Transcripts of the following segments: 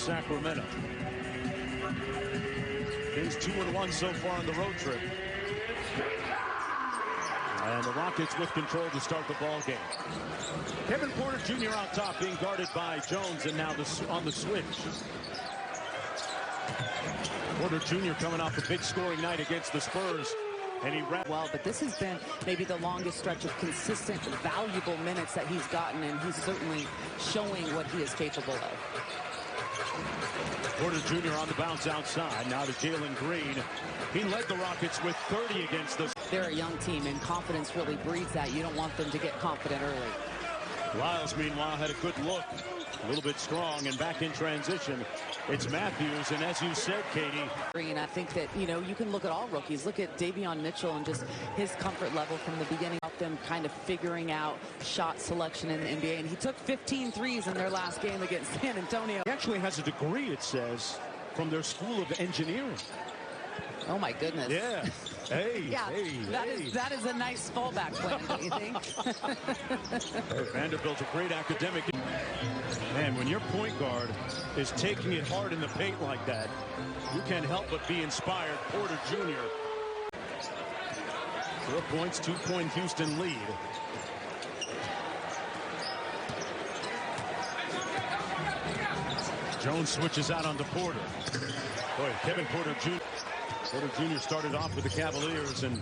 Sacramento. Kings 2-1 so far on the road trip. And the Rockets with control to start the ball game. Kevin Porter Jr. out top being guarded by Jones, and now on the switch. Porter Jr. coming off a big scoring night against the Spurs. And he ran well, but this has been maybe the longest stretch of consistent, valuable minutes that he's gotten, and he's certainly showing what he is capable of. Porter Jr. on the bounce outside. Now to Jalen Green. He led the Rockets with 30 against the... They're a young team, and confidence really breeds that. You don't want them to get confident early. Lyles, meanwhile, had a good look. A little bit strong and back in transition. It's Matthews, and as you said, Katie. And I think that, you know, you can look at all rookies. Look at Davion Mitchell and just his comfort level from the beginning of them kind of figuring out shot selection in the NBA. And he took 15 threes in their last game against San Antonio. He actually has a degree, it says, from their School of Engineering. Oh, my goodness. Yeah. Hey, yeah, hey, that is a nice fallback plan, don't you think? Vanderbilt's a great academic. Man, when your point guard is taking it hard in the paint like that, you can't help but be inspired. Porter Jr. 4 points, 2-point Houston lead. Jones switches out onto Porter. Boy, Kevin Porter Jr. Porter Jr. started off with the Cavaliers and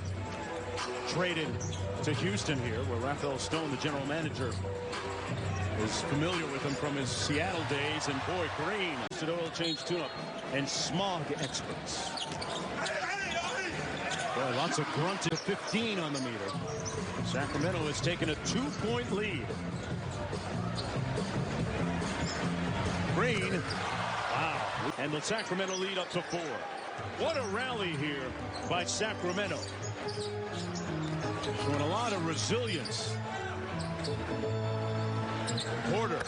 traded to Houston here, where Rafael Stone, the general manager, is familiar with him from his Seattle days. And boy, Green, oil change tune-up, and smog experts. Boy, lots of grunting. 15 on the meter. Sacramento has taken a 2-point lead. Green, wow, and the Sacramento lead up to 4. What a rally here by Sacramento. Showing a lot of resilience. Porter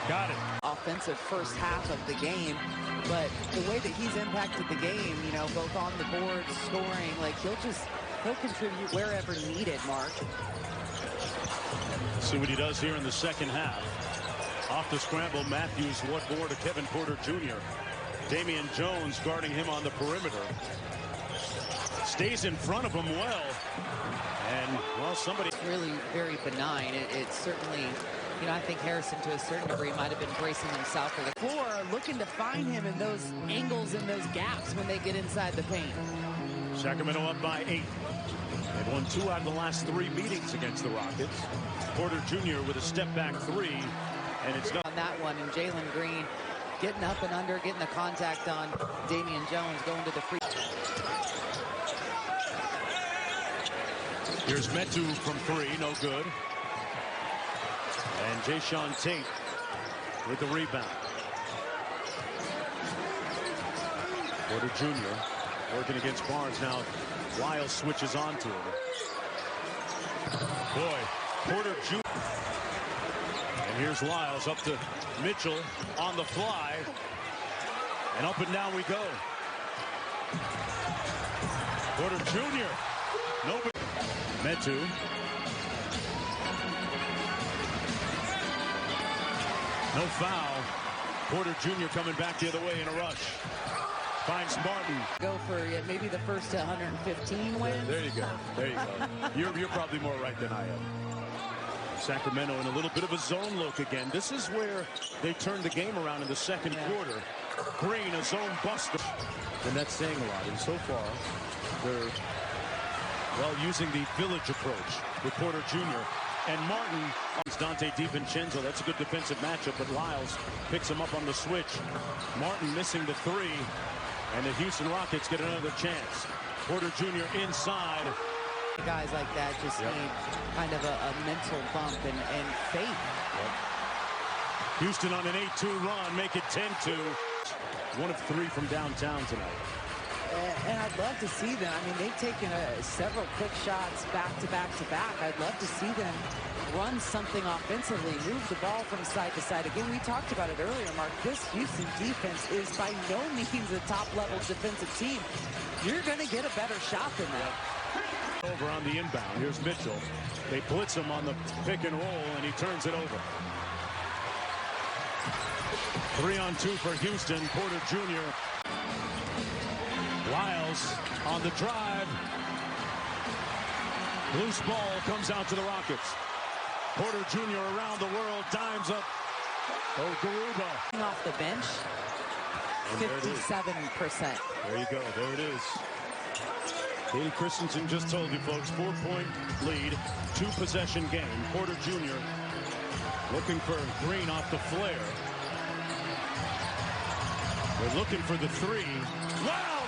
got it. Offensive first half of the game, but the way that he's impacted the game, you know, both on the board, scoring, like he'll contribute wherever needed, Mark. See what he does here in the second half. Off the scramble, Matthews what more to Kevin Porter Jr. Damian Jones guarding him on the perimeter. Stays in front of him well. And, well, somebody... It's really very benign. It's certainly, you know, I think Harrison to a certain degree might have been bracing himself for the floor, looking to find him in those angles and those gaps when they get inside the paint. Sacramento up by 8. They've won 2 out of the last 3 meetings against the Rockets. Porter Jr. with a step-back 3, and it's not... On that one, and Jalen Green getting up and under, getting the contact on Damian Jones, going to the free. Here's Metu from 3, no good. And Jayshawn Tate with the rebound. Porter Jr. working against Barnes now. Lyles switches on to him. Boy, Porter Jr. And here's Lyles up to Mitchell on the fly. And up and down we go. Porter Jr. Nobody. Metu. No foul. Porter Jr. coming back the other way in a rush. Finds Martin. Go for maybe the first 115 wins. There you go. There you go. You're probably more right than I am. Sacramento in a little bit of a zone look again. This is where they turned the game around in the second quarter. Green, a zone buster. And that's saying a lot. And so far, they're, well, using the village approach with Porter Jr. and Martin. It's Dante DiVincenzo. That's a good defensive matchup, but Lyles picks him up on the switch. Martin missing the 3, and the Houston Rockets get another chance. Porter Jr. inside. Guys like that just need kind of a mental bump and faith. Houston on an 8-2 run, make it 10-2. 1 of 3 from downtown tonight. And I'd love to see them. I mean, they've taken several quick shots back to back to back. I'd love to see them run something offensively, move the ball from side to side. Again, we talked about it earlier, Mark. This Houston defense is by no means a top-level defensive team. You're going to get a better shot than that. Over on the inbound. Here's Mitchell. They blitz him on the pick and roll, and he turns it over. 3-on-2 for Houston. Porter Jr. Lyles on the drive. Loose ball comes out to the Rockets. Porter Jr. around the world, dimes up. Oh, Garuba. Off the bench, 57%. There you go. There it is. Katie Christensen just told you, folks, 4-point lead, 2-possession game. Porter Jr. looking for Green off the flare. They're looking for the three. Wow!